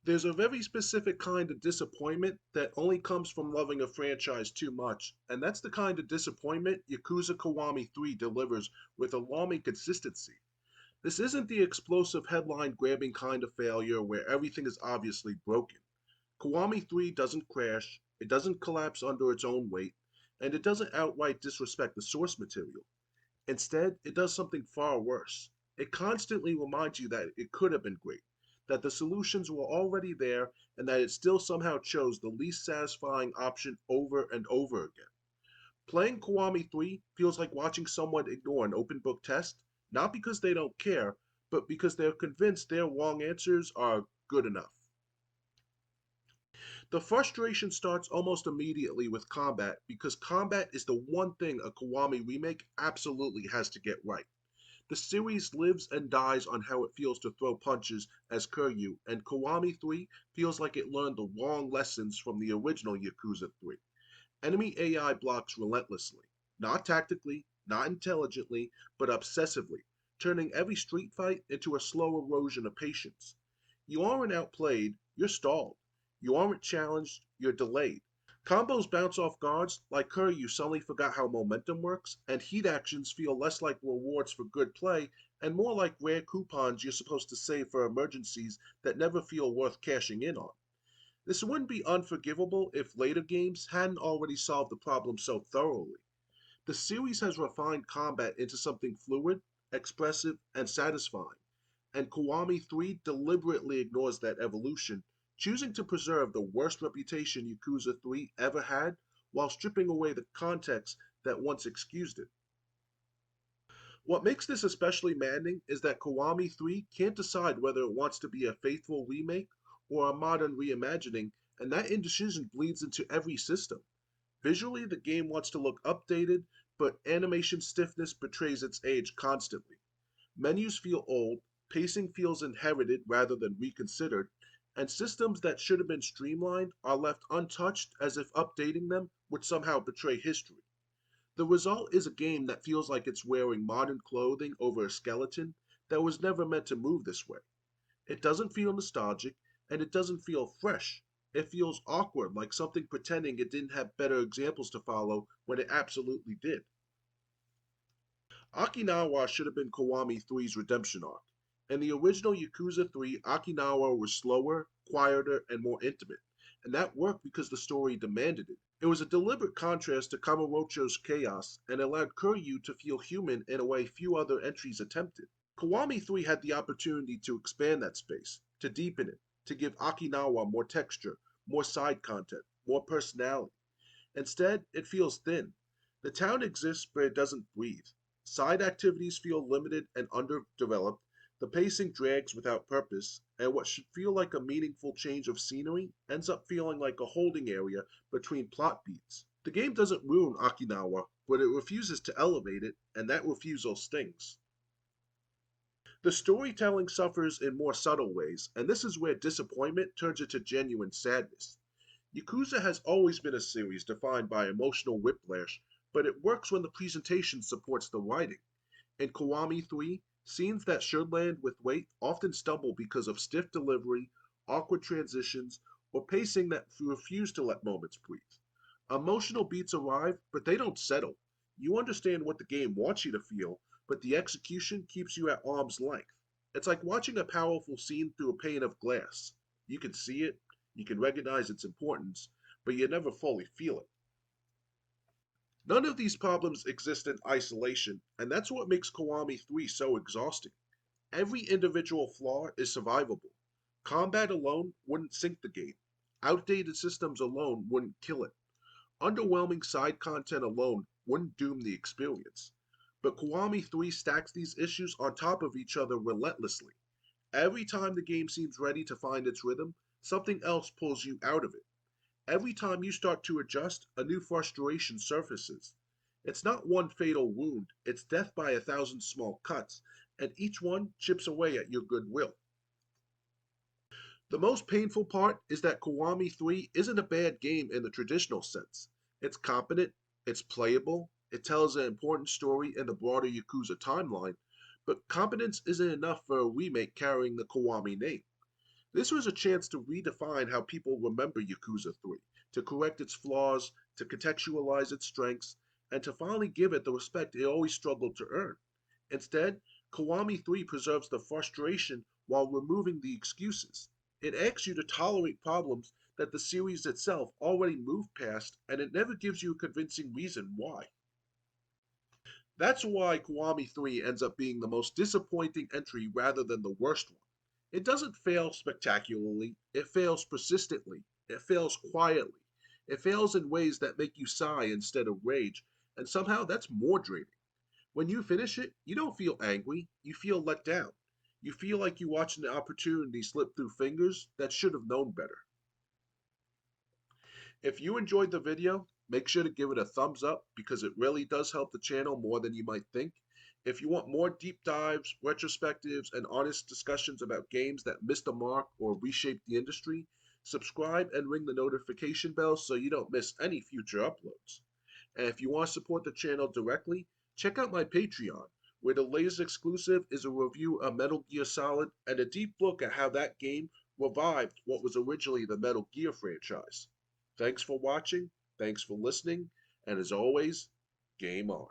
There's a very specific kind of disappointment that only comes from loving a franchise too much, and that's the kind of disappointment Yakuza Kiwami 3 delivers with alarming consistency. This isn't the explosive headline grabbing kind of failure where everything is obviously broken. Kiwami 3 doesn't crash, it doesn't collapse under its own weight, and it doesn't outright disrespect the source material. Instead, it does something far worse. It constantly reminds you that it could have been great, that the solutions were already there, and that it still somehow chose the least satisfying option over and over again. Playing Kiwami 3 feels like watching someone ignore an open book test, not because they don't care, but because they're convinced their wrong answers are good enough. The frustration starts almost immediately with combat because combat is the one thing a Kiwami remake absolutely has to get right. The series lives and dies on how it feels to throw punches as Kiryu, and Kiwami 3 feels like it learned the wrong lessons from the original Yakuza 3. Enemy AI blocks relentlessly, not tactically, not intelligently, but obsessively, turning every street fight into a slow erosion of patience. You aren't outplayed, you're stalled. You aren't challenged, you're delayed. Combos bounce off guards, like Kiryu suddenly forgot how momentum works, and heat actions feel less like rewards for good play and more like rare coupons you're supposed to save for emergencies that never feel worth cashing in on. This wouldn't be unforgivable if later games hadn't already solved the problem so thoroughly. The series has refined combat into something fluid, expressive, and satisfying, and Kiwami 3 deliberately ignores that evolution, choosing to preserve the worst reputation Yakuza 3 ever had while stripping away the context that once excused it. What makes this especially maddening is that Kiwami 3 can't decide whether it wants to be a faithful remake or a modern reimagining, and that indecision bleeds into every system. Visually, the game wants to look updated, but animation stiffness betrays its age constantly. Menus feel old, pacing feels inherited rather than reconsidered, and systems that should have been streamlined are left untouched as if updating them would somehow betray history. The result is a game that feels like it's wearing modern clothing over a skeleton that was never meant to move this way. It doesn't feel nostalgic, and it doesn't feel fresh. It feels awkward, like something pretending it didn't have better examples to follow when it absolutely did. Okinawa should have been Kiwami 3's redemption arc. In the original Yakuza 3, Okinawa was slower, quieter, and more intimate, and that worked because the story demanded it. It was a deliberate contrast to Kamurocho's chaos and allowed Kuryu to feel human in a way few other entries attempted. Kiwami 3 had the opportunity to expand that space, to deepen it, to give Okinawa more texture, more side content, more personality. Instead, it feels thin. The town exists, but it doesn't breathe. Side activities feel limited and underdeveloped. The pacing drags without purpose, and what should feel like a meaningful change of scenery ends up feeling like a holding area between plot beats. The game doesn't ruin Okinawa, but it refuses to elevate it, and that refusal stings. The storytelling suffers in more subtle ways, and this is where disappointment turns into genuine sadness. Yakuza has always been a series defined by emotional whiplash, but it works when the presentation supports the writing. In Kiwami 3, scenes that should land with weight often stumble because of stiff delivery, awkward transitions, or pacing that refuse to let moments breathe. Emotional beats arrive, but they don't settle. You understand what the game wants you to feel, but the execution keeps you at arm's length. It's like watching a powerful scene through a pane of glass. You can see it, you can recognize its importance, but you never fully feel it. None of these problems exist in isolation, and that's what makes Kiwami 3 so exhausting. Every individual flaw is survivable. Combat alone wouldn't sink the game. Outdated systems alone wouldn't kill it. Underwhelming side content alone wouldn't doom the experience. But Kiwami 3 stacks these issues on top of each other relentlessly. Every time the game seems ready to find its rhythm, something else pulls you out of it. Every time you start to adjust, a new frustration surfaces. It's not one fatal wound, it's death by a thousand small cuts, and each one chips away at your goodwill. The most painful part is that Kiwami 3 isn't a bad game in the traditional sense. It's competent, it's playable, it tells an important story in the broader Yakuza timeline, but competence isn't enough for a remake carrying the Kiwami name. This was a chance to redefine how people remember Yakuza 3, to correct its flaws, to contextualize its strengths, and to finally give it the respect it always struggled to earn. Instead, Kiwami 3 preserves the frustration while removing the excuses. It asks you to tolerate problems that the series itself already moved past, and it never gives you a convincing reason why. That's why Kiwami 3 ends up being the most disappointing entry rather than the worst one. It doesn't fail spectacularly, it fails persistently, it fails quietly, it fails in ways that make you sigh instead of rage, and somehow that's more draining. When you finish it, you don't feel angry, you feel let down. You feel like you watched an opportunity slip through fingers that should have known better. If you enjoyed the video, make sure to give it a thumbs up because it really does help the channel more than you might think. If you want more deep dives, retrospectives, and honest discussions about games that missed the mark or reshaped the industry, subscribe and ring the notification bell so you don't miss any future uploads. And if you want to support the channel directly, check out my Patreon, where the latest exclusive is a review of Metal Gear Solid and a deep look at how that game revived what was originally the Metal Gear franchise. Thanks for watching, thanks for listening, and as always, game on.